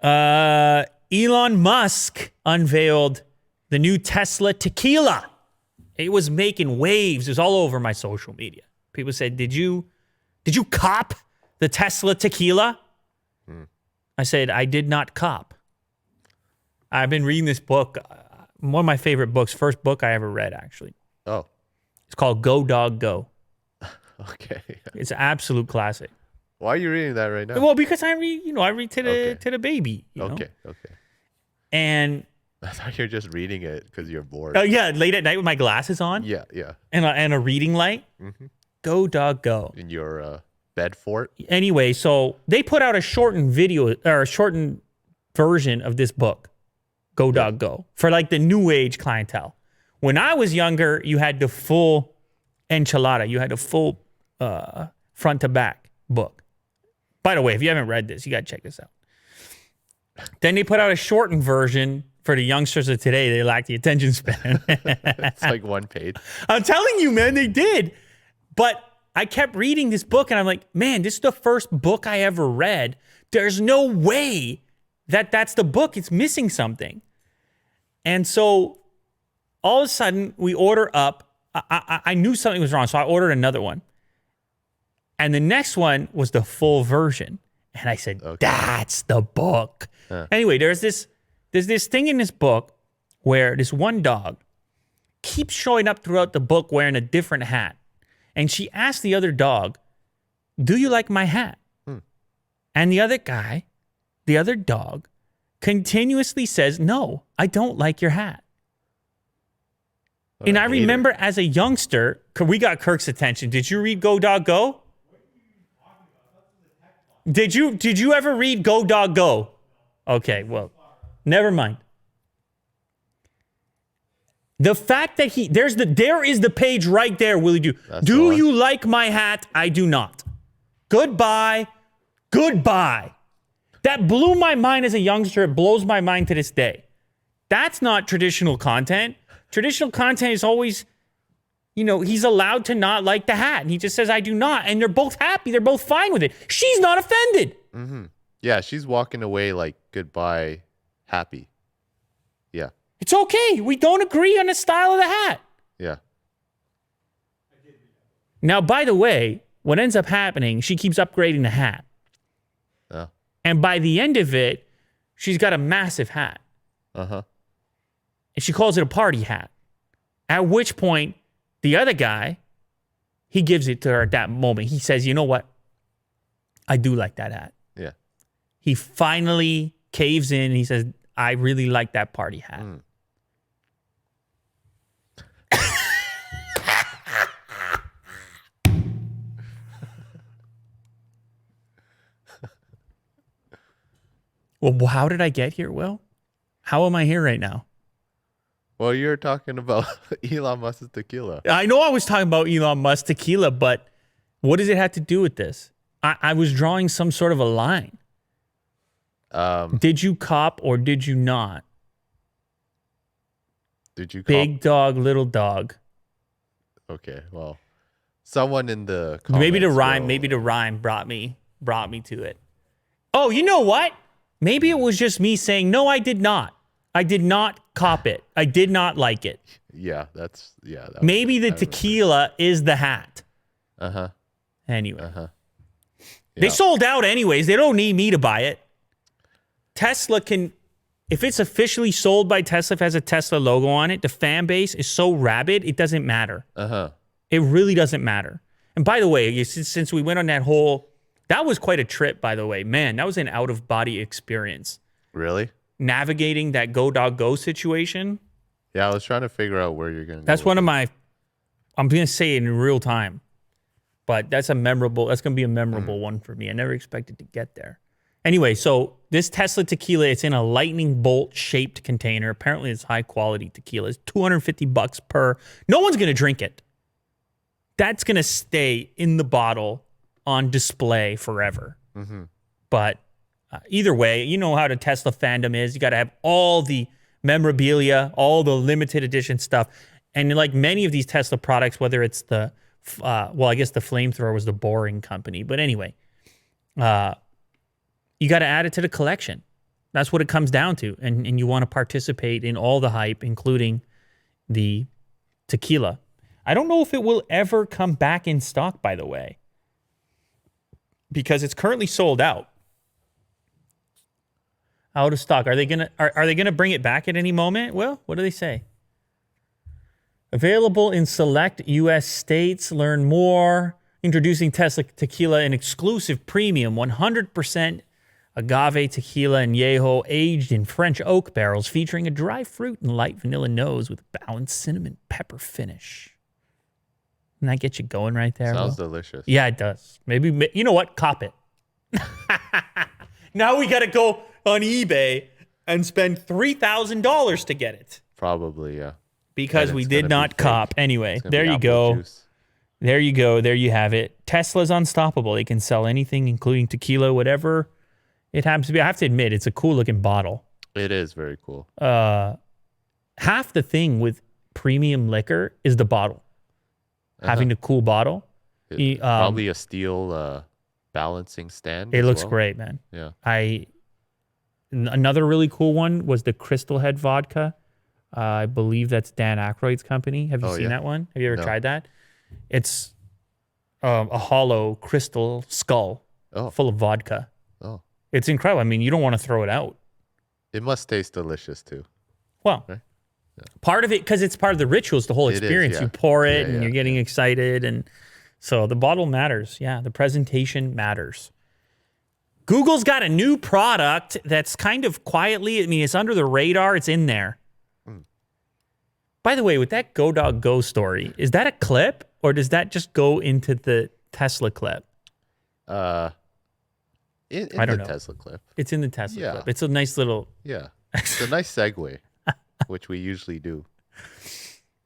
Elon Musk unveiled the new Tesla Tequila. It was making waves. It was all over my social media. People said, "Did you cop the Tesla Tequila?" I said, "I did not cop." I've been reading this book. One of my favorite books. First book I ever read, actually. Oh. It's called Go Dog Go. Okay. It's an absolute classic. Why are you reading that right now? Well, because I read to the baby. Okay. And I thought you were just reading it because you're bored. oh yeah, late at night with my glasses on. Yeah. And a reading light. Mm-hmm. Go Dog Go. In your bed fort. Anyway, so they put out a shortened video or a shortened version of this book, Go Dog Go, for like the new age clientele. When I was younger, you had the full enchilada. You had the full front to back book. By the way, if you haven't read this, you got to check this out. Then they put out a shortened version for the youngsters of today. They lack the attention span. It's like one page. I'm telling you, man, they did. But I kept reading this book and I'm like, man, this is the first book I ever read. There's no way that that's the book. It's missing something. And so all of a sudden we order up. I knew something was wrong, so I ordered another one. And the next one was the full version. And I said, that's the book. Anyway, there's this thing in this book where this one dog keeps showing up throughout the book wearing a different hat. And she asked the other dog, "Do you like my hat?" And the other dog, continuously says, "No, I don't like your hat." And I remember as a youngster, we got Kirk's attention. Did you read Go Dog Go? Did you ever read Go Dog Go? Okay, well, never mind. The fact that there is the page right there, Willie Do. Do you like my hat? I do not. Goodbye. That blew my mind as a youngster. It blows my mind to this day. That's not traditional content. Traditional content is always, he's allowed to not like the hat. And he just says, I do not. And they're both happy. They're both fine with it. She's not offended. Mm-hmm. Yeah, she's walking away like, goodbye, happy. Yeah. It's okay. We don't agree on the style of the hat. Yeah. Now, by the way, what ends up happening, she keeps upgrading the hat. Oh. And by the end of it, she's got a massive hat. Uh-huh. And she calls it a party hat. At which point, the other guy, he gives it to her at that moment. He says, you know what? I do like that hat. Yeah. He finally caves in and he says, I really like that party hat. Well, how did I get here, Will? How am I here right now? Well, you're talking about Elon Musk's tequila. I know I was talking about Elon Musk's tequila, but what does it have to do with this? I was drawing some sort of a line. Did you cop or did you not? Did you cop? Big dog, little dog. Okay, well, someone in the comments maybe the rhyme brought me to it. Oh, you know what? Maybe it was just me saying, no, I did not. I did not cop it. I did not like it. Yeah, maybe the tequila is the hat. Uh-huh. Anyway. Uh-huh. Yeah. They sold out anyways. They don't need me to buy it. Tesla can, if it's officially sold by Tesla, if it has a Tesla logo on it, the fan base is so rabid, it doesn't matter. Uh-huh. It really doesn't matter. And by the way, since we went on that was quite a trip, by the way. Man, that was an out-of-body experience. Really? Navigating that Go Dog Go situation. Yeah, I was trying to figure out where you're going to go. That's one of my, I'm going to say it in real time, but that's going to be a memorable one for me. I never expected to get there. Anyway, so this Tesla tequila, it's in a lightning bolt shaped container. Apparently it's high quality tequila. It's $250 per. No one's going to drink it. That's going to stay in the bottle on display forever. Mm-hmm. But either way, you know how the Tesla fandom is. You got to have all the memorabilia, all the limited edition stuff. And like many of these Tesla products, whether it's I guess the flamethrower was the boring company. But anyway, you got to add it to the collection. That's what it comes down to. And you want to participate in all the hype, including the tequila. I don't know if it will ever come back in stock, by the way, because it's currently sold out. Out of stock. Are they gonna bring it back at any moment? Well, what do they say? Available in select U.S. states. Learn more. Introducing Tesla Tequila, an exclusive premium 100% agave tequila añejo aged in French oak barrels, featuring a dry fruit and light vanilla nose with balanced cinnamon pepper finish. Doesn't that get you going right there? Sounds delicious. Yeah, it does. Maybe, you know what? Cop it. Now we got to go on eBay and spend $3,000 to get it. Probably, yeah. Because we did not cop. Anyway, there you go. Juice. There you go. There you have it. Tesla's unstoppable. They can sell anything, including tequila, whatever it happens to be. I have to admit, it's a cool looking bottle. It is very cool. Half the thing with premium liquor is the bottle. Having a cool bottle. Probably a steel balancing stand. It looks great, man. Yeah. Another really cool one was the Crystal Head vodka. I believe that's Dan Aykroyd's company. Have you seen that one? Have you ever tried that? It's a hollow crystal skull full of vodka. Oh. It's incredible. I mean, you don't want to throw it out. It must taste delicious too. Well, right? Part of it, because it's part of the rituals, the whole experience. You pour it and you're getting excited. And so the bottle matters. Yeah, the presentation matters. Google's got a new product that's kind of quietly, I mean, it's under the radar. It's in there. By the way, with that Go Dog Go story, is that a clip or does that just go into the Tesla clip? In I don't know. Tesla clip. It's in the Tesla clip. It's a nice little... Yeah. It's a nice segue, which we usually do.